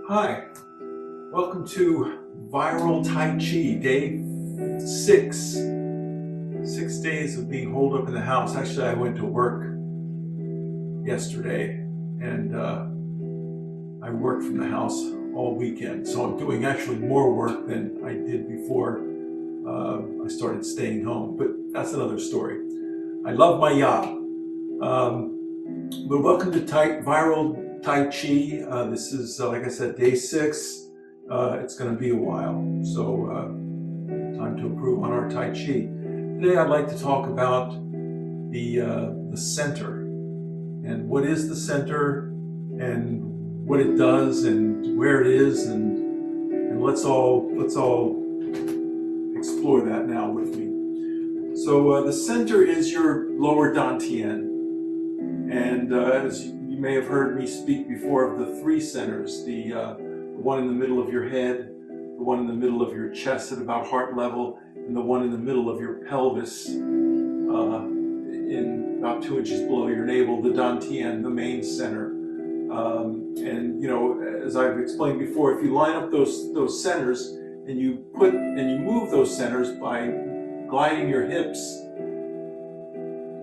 Hi, welcome to Viral Tai Chi, day 6. 6 days of being holed up in the house. Actually, I went to work yesterday and I worked from the house all weekend. So I'm doing actually more work than I did before I started staying home, but that's another story. I love my yacht. But welcome to Viral Tai Chi. This is, like I said, day 6. It's going to be a while, so time to improve on our Tai Chi. Today I'd like to talk about the center, and what is the center, and what it does, and where it is, and let's all explore that now with me. So the center is your lower Tien. And as you may have heard me speak before of the 3 centers, the one in the middle of your head, the one in the middle of your chest at about heart level, and the one in the middle of your pelvis in about 2 inches below your navel, the Tien, the main center. And you know, as I've explained before, if you line up those centers and you move those centers by gliding your hips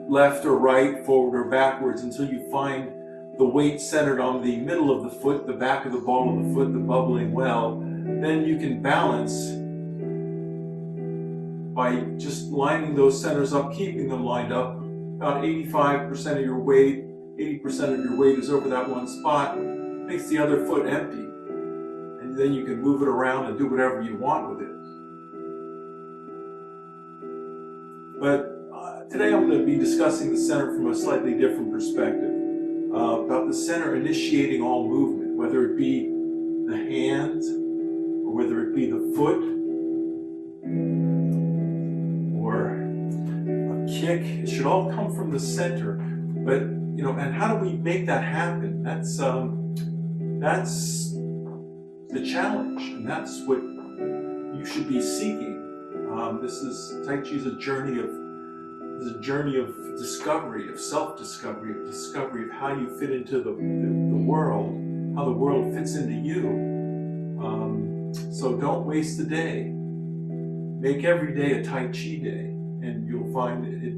left or right, forward or backwards, until you find the weight centered on the middle of the foot, the back of the ball of the foot, the bubbling well, then you can balance by just lining those centers up, keeping them lined up. About 85% of your weight, 80% of your weight is over that one spot, makes the other foot empty. And then you can move it around and do whatever you want with it. But today I'm going to be discussing the center from a slightly different perspective, about the center initiating all movement, whether it be the hands, or whether it be the foot, or a kick. It should all come from the center. But, you know, and how do we make that happen? That's the challenge, and that's what you should be seeking. Tai Chi is a journey of discovery, of self-discovery, of discovery of how you fit into the world, how the world fits into you. So don't waste the day. Make every day a Tai Chi day, and you'll find it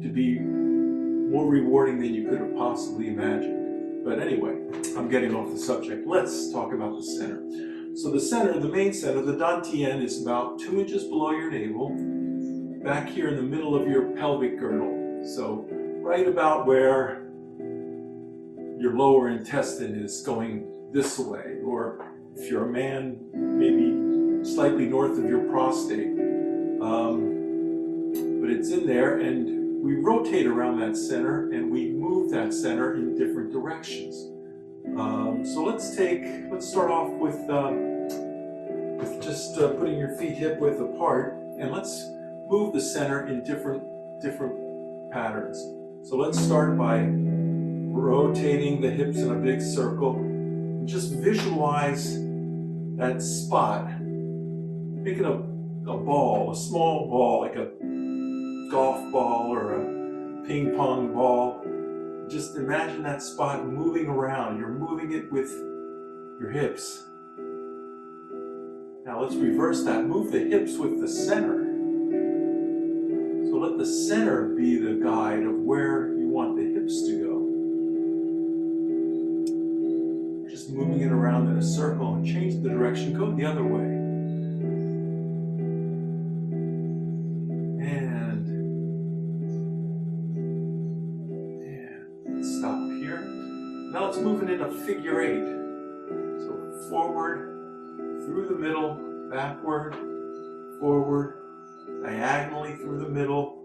to be more rewarding than you could have possibly imagined. But anyway, I'm getting off the subject. Let's talk about the center. So the center, the main center, the Tien, is about 2 inches below your navel, back here in the middle of your pelvic girdle. So right about where your lower intestine is going this way, or if you're a man, maybe slightly north of your prostate. But it's in there, and we rotate around that center, and we move that center in different directions. So let's start off with just putting your feet hip width apart, and let's move the center in different patterns. So let's start by rotating the hips in a big circle. Just visualize that spot. Make it a ball, a small ball, like a golf ball or a ping pong ball. Just imagine that spot moving around. You're moving it with your hips. Now let's reverse that. Move the hips with the center. So let the center be the guide of where you want the hips to go. Just moving it around in a circle, and change the direction. Go the other way. And stop here. Now let's move it in a figure 8. So forward, through the middle, backward, forward, diagonally through the middle,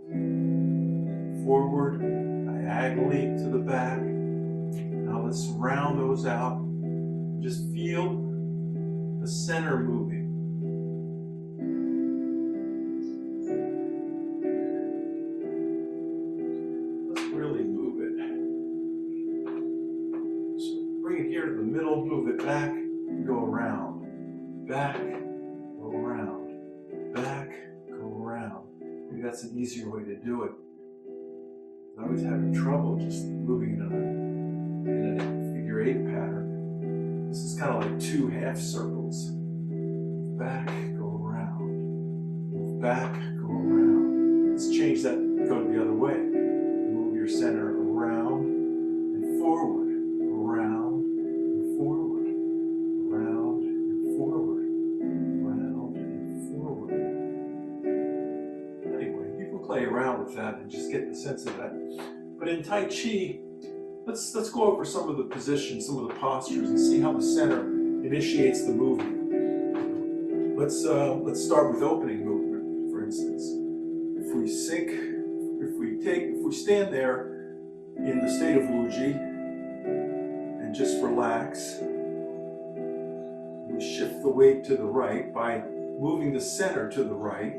forward, diagonally to the back. Now let's round those out. Just feel the center moving. Let's really move it. So bring it here to the middle, move it back, and go around. Back, go around. Back, go around. Maybe that's an easier way to do it. I was having trouble just moving in a figure 8 pattern. This is kind of like two half circles. Move back, go around. Move back, go around. Let's change that, go the other way. Move your center around and forward, around and forward, around and forward, around and forward. Anyway, you can play around with that and just get the sense of that. But in Tai Chi, let's go over some of the positions, some of the postures, and see how the center initiates the movement. Let's start with opening movement, for instance. If we sink, if we stand there in the state of Wuji and just relax, we shift the weight to the right by moving the center to the right.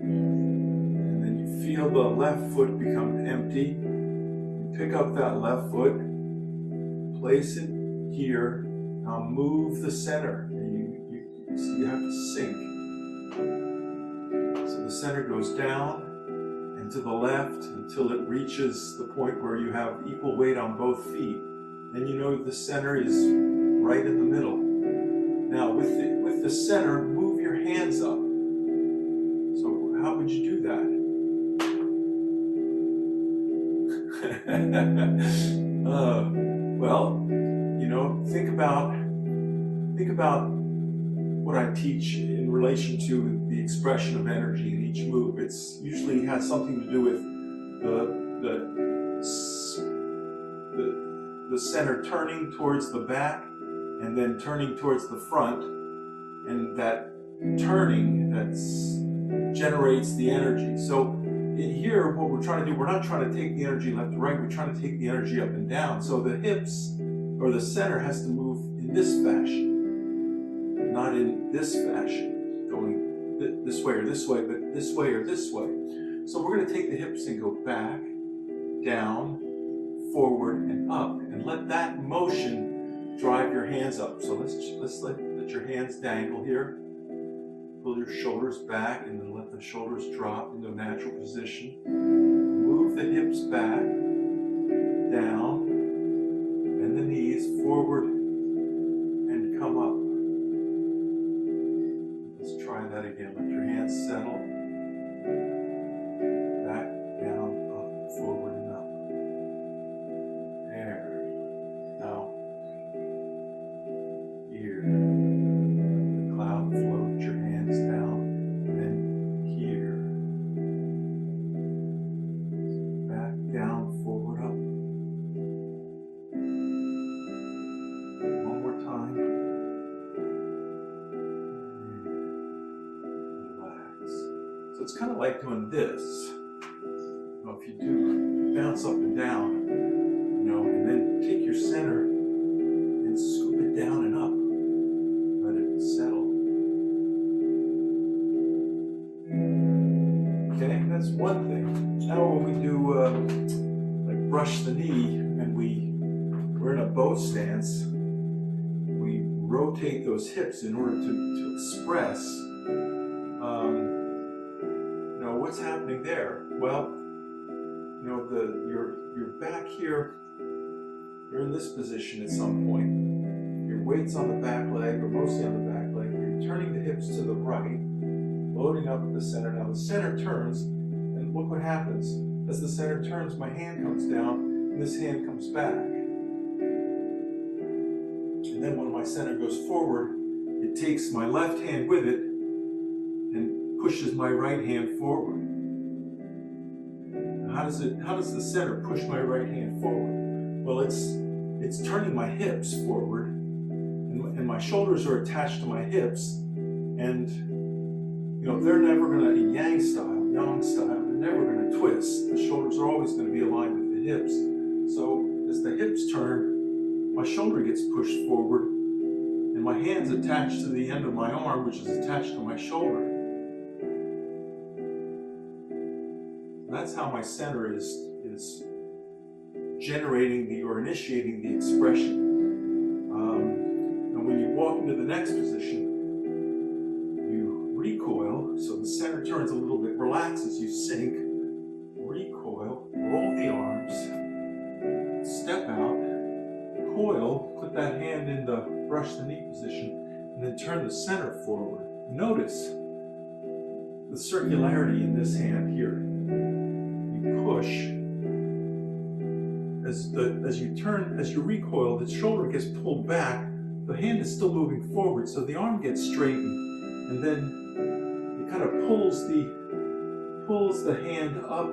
And then you feel the left foot become empty. You pick up that left foot, place it here. Now move the center. So you have to sink. So the center goes down and to the left until it reaches the point where you have equal weight on both feet. Then you know the center is right in the middle. Now with the center, move your hands up. So how would you do that? Well, you know, think about what I teach in relation to the expression of energy in each move. It's usually has something to do with the center turning towards the back and then turning towards the front, and that turning generates the energy. So in here, what we're trying to do, we're not trying to take the energy left to right, we're trying to take the energy up and down. So the hips or the center has to move in this fashion. Not in this fashion, going this way or this way, but this way or this way. So we're going to take the hips and go back, down, forward, and up, and let that motion drive your hands up. So let's let your hands dangle here. Pull your shoulders back, and then let the shoulders drop into a natural position. Move the hips back, down, bend the knees forward, and come up. Let's try that again. Let your hands settle. Back, down, up, forward, and up. There. Now, here. The cloud float, your hands down. And then here. Back, down, forward, up. One more time. So it's kind of like doing this. You know, if you do bounce up and down, you know, and then take your center and scoop it down and up. Let it settle. Okay, that's one thing. Now when we do like brush the knee and we're in a bow stance, we rotate those hips in order to express what's happening there. Well, you know, your back here, you're in this position at some point. Your weight's on the back leg, or mostly on the back leg. You're turning the hips to the right, loading up the center. Now the center turns, and look what happens. As the center turns, my hand comes down, and this hand comes back. And then when my center goes forward, it takes my left hand with it, and pushes my right hand forward. How does the center push my right hand forward? Well, it's turning my hips forward, and my shoulders are attached to my hips, and you know they're never going to, yang style, they're never going to twist. The shoulders are always going to be aligned with the hips. So as the hips turn, my shoulder gets pushed forward, and my hand's attached to the end of my arm, which is attached to my shoulder. That's how my center is generating or initiating the expression. And when you walk into the next position, you recoil, so the center turns a little bit, relaxes, you sink, recoil, roll the arms, step out, recoil, put that hand in the brush the knee position, and then turn the center forward. Notice the circularity in this hand here. You push. As you recoil, the shoulder gets pulled back, the hand is still moving forward, so the arm gets straightened, and then it kind of pulls the hand up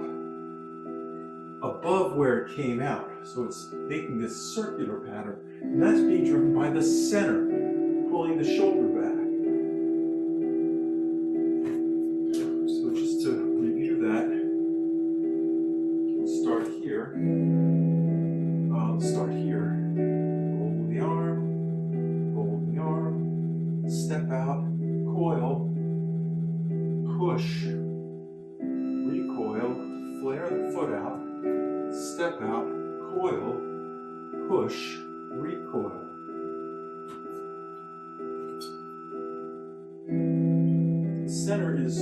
above where it came out. So it's making this circular pattern, and that's being driven by the center, pulling the shoulder back. So just to review that, we'll start here. Roll the arm, step out, coil, push, recoil, flare the foot out, step out, coil, push, recoil. The center is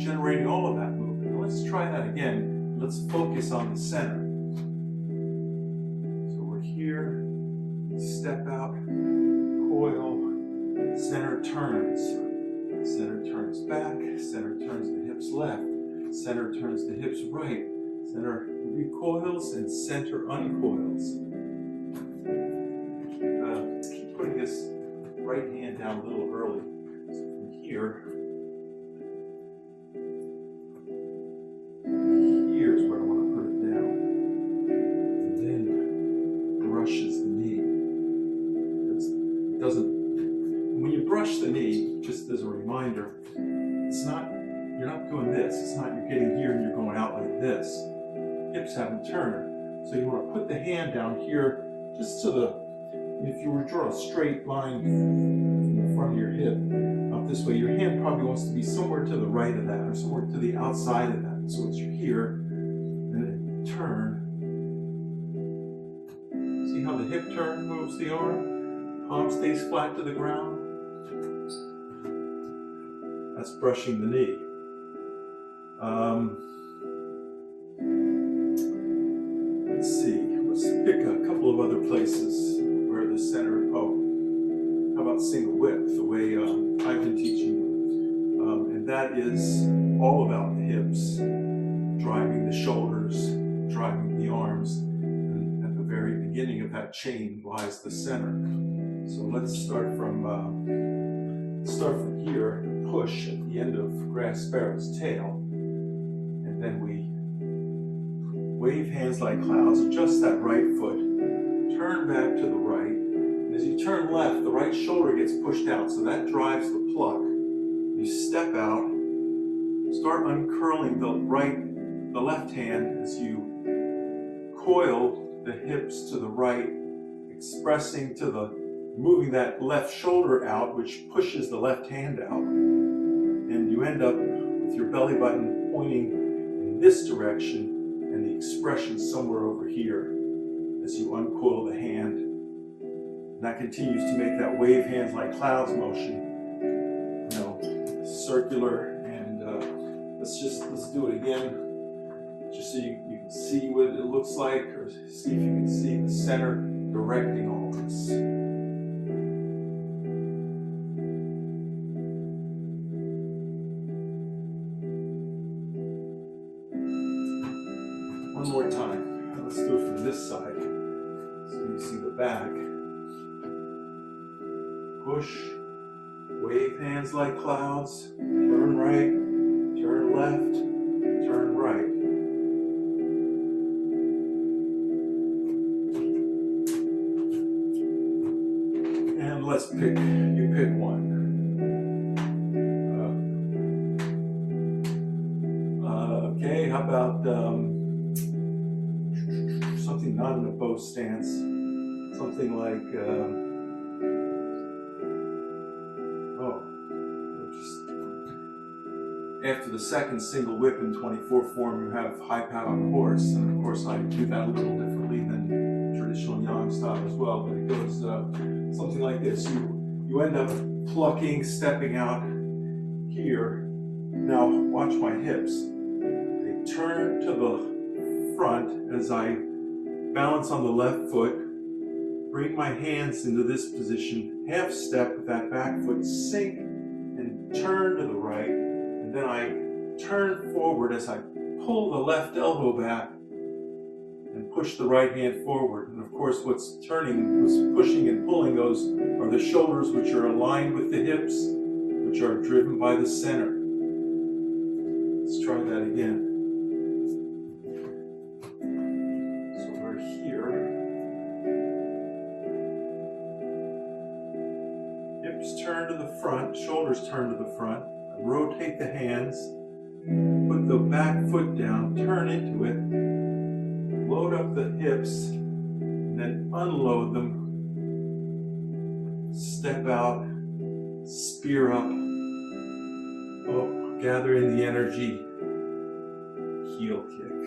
generating all of that movement. Now let's try that again. Let's focus on the center. So we're here, step out, coil, center turns back, center turns the hips left, center turns the hips right, center recoils and center uncoils. Let's keep putting this right hand down a little early. So from here's where I want to put it down. And then brushes the knee. When you brush the knee, just as a reminder, you're not doing this. It's not you're getting here and you're going out like this. Hips haven't turned. So you want to put the hand down here just if you were to draw a straight line from the front of your hip up this way, your hand probably wants to be somewhere to the right of that or somewhere to the outside of that. So it's here, and then turn. See how the hip turn moves the arm? Palm stays flat to the ground. That's brushing the knee. Let's see. Let's pick a couple of other places where the center. How about single whip? The way I've been teaching you, and that is all about the hips, driving the shoulders, driving the arms, and at the very beginning of that chain lies the center. So let's start from here. Push at the end of grass sparrow's tail, and then we wave hands like clouds, adjust that right foot, turn back to the right, and as you turn left, the right shoulder gets pushed out, so that drives the pluck. You step out, start uncurling the left hand as you coil the hips to the right, moving that left shoulder out, which pushes the left hand out. And you end up with your belly button pointing in this direction and the expression somewhere over here as you uncoil the hand. And that continues to make that wave hands like clouds motion, circular. And let's do it again, just so you can see what it looks like, or see if you can see the center directing all this. One more time. Let's do it from this side so you see the back. Push, wave hands like clouds, turn right, turn left, turn right. And let's pick one. Okay, how about something not in a bow stance, something like, after the second single whip in 24 form, you have high pat on the horse, and of course I do that a little differently than traditional yang style as well, but it goes something like this. You end up plucking, stepping out here. Now watch my hips. They turn to the front as I balance on the left foot, bring my hands into this position, half step with that back foot, sink and turn to the right, and then I turn forward as I pull the left elbow back and push the right hand forward. And of course, what's pushing and pulling those are the shoulders, which are aligned with the hips, which are driven by the center. Let's try that again. So we're here. Hips turn to the front, shoulders turn to the front. Rotate the hands, put the back foot down, turn into it, load up the hips, and then unload them. Step out, spear up, gather in the energy, heel kick.